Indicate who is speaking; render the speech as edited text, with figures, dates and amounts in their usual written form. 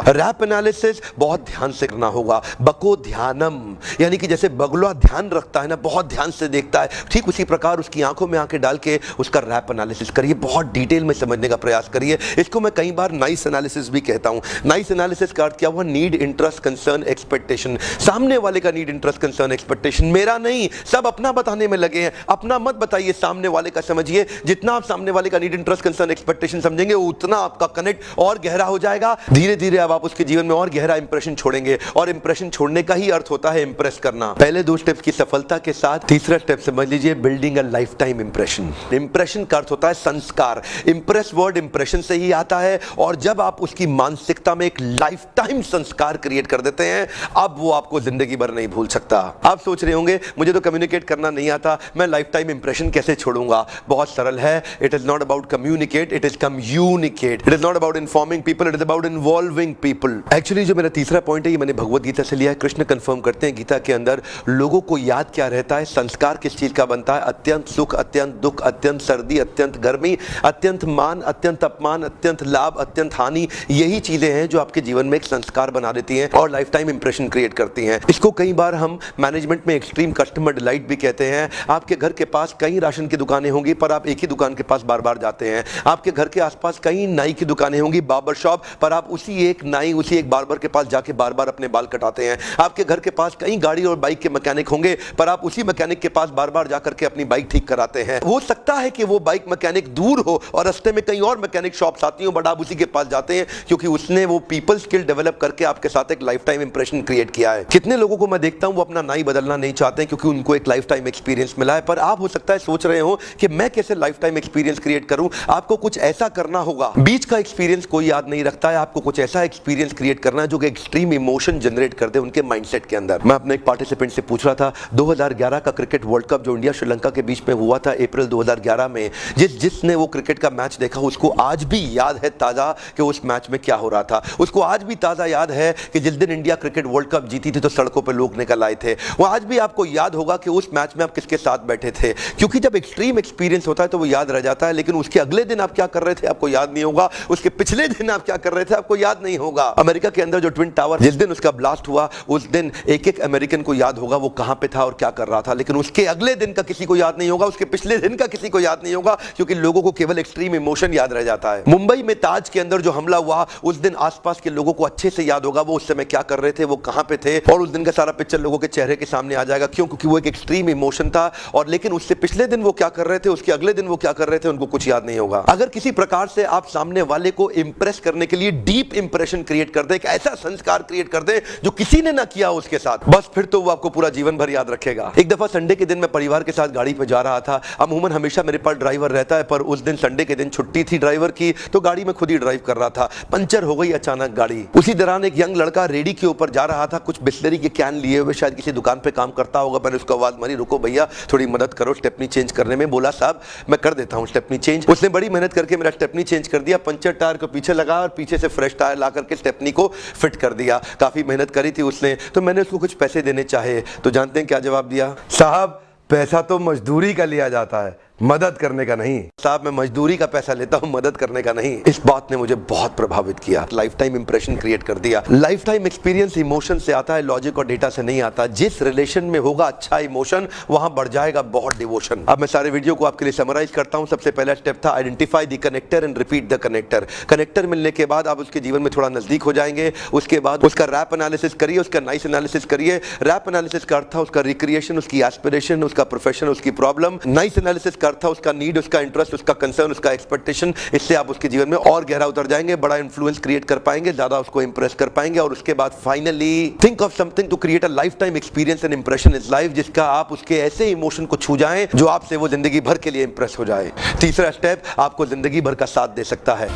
Speaker 1: Rap analysis बहुत ध्यान से करना होगा। बको ध्यानम, यानी कि जैसे बगुला ध्यान रखता है ना, बहुत ध्यान से देखता है, ठीक उसी प्रकार उसकी आंखों में आंखें डाल के उसका रैप एनालिसिस करिए, बहुत डिटेल में समझने का प्रयास करिए। इसको मैं कई बार नाइस एनालिसिस भी कहता हूं। नाइस एनालिसिस का अर्थ क्या हुआ? Need, interest, concern, expectation. सामने वाले का नीड, इंटरेस्ट, कंसर्न, एक्सपेक्टेशन, मेरा नहीं। सब अपना बताने में लगे हैं, अपना मत बताइए, सामने वाले का समझिए। जितना आप सामने वाले का नीड, इंटरेस्ट, कंसर्न, एक्सपेक्टेशन समझेंगे, उतना आपका कनेक्ट और गहरा हो जाएगा। धीरे धीरे अब आप उसके जीवन में और गहरा इंप्रेशन छोड़ेंगे, और इंप्रेशन छोड़ने का ही अर्थ होता है इंप्रेस करना। पहले दो स्टेप्स की सफलता के साथ तीसरा स्टेप समझ लीजिए, building a life time impression. Impression का अर्थ होता है संस्कार। इंप्रेस वर्ड इंप्रेशन से ही आता है, और जब आप उसकी मानसिकता में एक लाइफ टाइम संस्कार क्रिएट कर देते हैं, अब वो आपको जिंदगी भर नहीं भूल सकता। आप सोच रहे होंगे मुझे तो कम्युनिकेट करना नहीं आता, मैं लाइफ टाइम इंप्रेशन कैसे छोड़ूंगा? बहुत सरल है। It is not about communicate, it is communicate. It is not about informing people, it is about involving people. Actually जो मेरा तीसरा पॉइंट है ये मैंने भगवत गीता से लिया है। कृष्ण कंफर्म करते हैं गीता के अंदर, लोगों को याद क्या रहता है, संस्कार किस चीज का बनता है? अत्यंत सुख, अत्यंत दुख, अत्यंत सर्दी, अत्यंत गर्मी, अत्यंत मान, अत्यंत अपमान, अत्यंत लाभ, अत्यंत हानि। यही चीजें हैं जो आपके जीवन में एक संस्कार बना देती हैं और लाइफ टाइम इंप्रेशन क्रिएट करती हैं। इसको कई बार हम मैनेजमेंट में एक्सट्रीम कस्टमर डिलाइट भी कहते हैं। आपके घर के पास कई राशन की दुकानें होंगी, पर आप एक ही दुकान के पास बार बार जाते हैं। आपके घर के आसपास कई नाई की दुकानें होंगी, बार्बर शॉप, पर आप उसी एक नाई, उसी एक बार्बर के पास जाके बार बार अपने बाल कटाते हैं। आपके घर के पास कई गाड़ी और बाइक के मैकेनिक होंगे, पर आप उसी मैकेनिक के पास बार बार जाकर के अपनी बाइक ठीक कराते हैं। हो सकता है कि वो बाइक मैकेनिक दूर हो और रास्ते में कई और मैकेनिक शॉप्स आती हो, बट आप उसी के पास जाते हैं क्योंकि उसने वो पीपल स्किल डेवलप करके आपके साथ एक लाइफ टाइम इंप्रेशन क्रिएट किया है। कितने लोगों को मैं देखता हूं वो अपना नाई बदलना नहीं चाहते हैं क्योंकि उनको एक लाइफ टाइम एक्सपीरियंस मिला है। पर आप हो सकता है सोच रहे हो कि मैं कैसे लाइफ टाइम एक्सपीरियंस क्रिएट करूं। आपको कुछ ऐसा करना होगा, बीच का एक्सपीरियंस कोई याद नहीं रखता है, आपको कुछ ऐसा एक्सपीरियंस क्रिएट करना है जो कि एक्सट्रीम इमोशन जनरेट कर दे उनके माइंडसेट के अंदर। मैं अपने एक पार्टिसिपेंट से पूछ रहा था, 2011 का क्रिकेट वर्ल्ड कप जो इंडिया श्रीलंका के बीच में हुआ था अप्रैल 2011 में, जिसने वो क्रिकेट का मैच देखा उसको आज भी याद है ताजा कि उस मैच में क्या हो रहा था। उसको आज भी ताजा याद है कि जिस दिन इंडिया क्रिकेट वर्ल्ड कप जीती थी तो सड़कों पर लोग निकल आए थे। वो आज भी आपको याद होगा कि उस मैच में आप किसके साथ बैठे थे, क्योंकि जब एक्सट्रीम एक्सपीरियंस होता है तो वो याद रह जाता है, लेकिन उसके अगले दिन आप क्या कर रहे थे आपको याद नहीं होगा, उसके पिछले दिन आप क्या कर रहे थे आपको याद नहीं होगा। अमेरिका के अंदर जो ट्विन टावर जिस दिन उसका ब्लास्ट हुआ, उस दिन एक एक अमेरिकन को याद होगा वो कहां पे था और क्या कर रहा था, लेकिन उसके अगले दिन का किसी को याद नहीं होगा, उसके पिछले दिन का किसी को याद नहीं होगा, क्योंकि लोगों को केवल एक्सट्रीम इमोशन याद रह जाता है। मुंबई में ताज के अंदर जो हमला हुआ, उस दिन आसपास के लोगों को अच्छे से याद होगा वो उस समय क्या कर रहे थे, वो कहां पे थे, और उस दिन का सारा पिक्चर लोगों के चेहरे के सामने आ जाएगा। क्यों? क्योंकि वो एक एक्सट्रीम इमोशन था, और लेकिन उससे पिछले दिन वो क्या कर रहे थे, उसके अगले दिन वो क्या कर रहे थे, उनको कुछ याद नहीं होगा। अगर किसी प्रकार से आप सामने वाले को इंप्रेस करने के लिए डीप इंप्रेशन क्रिएट कर दे, एक ऐसा संस्कार क्रिएट कर दे जो किसी ने ना किया उसके साथ, बस फिर तो वो आपको पूरा जीवन भर याद रखेगा। एक दफा संडे के दिन मैं परिवार के साथ गाड़ी पे जा रहा था। अमूमन हमेशा मेरे पास ड्राइवर रहता है, पर उस दिन संडे के दिन छुट्टी थी ड्राइवर की, तो गाड़ी में खुद ही ड्राइव कर रहा था। पंचर हो गई अचानक गाड़ी। उसी दौरान एक यंग लड़का रेडी के ऊपर जा रहा था, कुछ बिस्लरी के कैन लिए हुए, शायद किसी दुकान पे काम करता होगा। मैंने उसको आवाज मारी, रुको भैया थोड़ी मदद करो स्टेपनी चेंज करने में। बोला साहब मैं कर देता हूं स्टेपनी चेंज। उसने बड़ी मेहनत करके मेरा स्टेपनी चेंज कर दिया, पंचर टायर को पीछे लगा और पीछे से फ्रेश टायर ला करके स्टेपनी को फिट कर दिया। काफी मेहनत करी थी उसने, तो मैंने उसको कुछ पैसे देने चाहे, तो जानते हैं क्या जवाब दिया? साहब पैसा तो मजदूरी का लिया जाता है, मदद करने का नहीं। साहब मैं मजदूरी का पैसा लेता हूं, मदद करने का नहीं। इस बात ने मुझे बहुत प्रभावित किया, लाइफ टाइम इंप्रेशन क्रिएट कर दिया। लाइफ टाइम एक्सपीरियंस इमोशन से आता है, लॉजिक और डेटा से नहीं आता। जिस रिलेशन में होगा अच्छा इमोशन, वहां बढ़ जाएगा बहुत डिवोशन। अब मैं सारे वीडियो को आपके लिए समराइज करता हूं। सबसे पहला स्टेप था identify the connector and repeat the connector. Connector मिलने के बाद आप उसके जीवन में थोड़ा नजदीक हो जाएंगे। उसके बाद उसका रैप एनालिसिस करिए, उसका नाइस एनालिसिस करिए। रैप एनालिसिस का अर्थ था उसका रिक्रिएशन, उसकी एस्पिरेशन, उसका प्रोफेशन, उसकी प्रॉब्लम। नाइस एनालिसिस का अर्थ था उसका नीड, उसका इंटरेस्ट, उसका कंसर्न, उसका एक्सपेक्टेशन। इससे आप उसके जीवन में और गहरा उतर जाएंगे, बड़ा इन्फ्लुएंस क्रिएट कर पाएंगे, ज्यादा उसको इंप्रेस कर पाएंगे। और उसके बाद finally think of something to create a lifetime experience and impression is life, जिसका आप उसके ऐसे इमोशन को छू जाएं जो आपसे वो जिंदगी भर के लिए इंप्रेस हो जाए। तीसरा स्टेप आपको जिंदगी भर का साथ दे सकता है।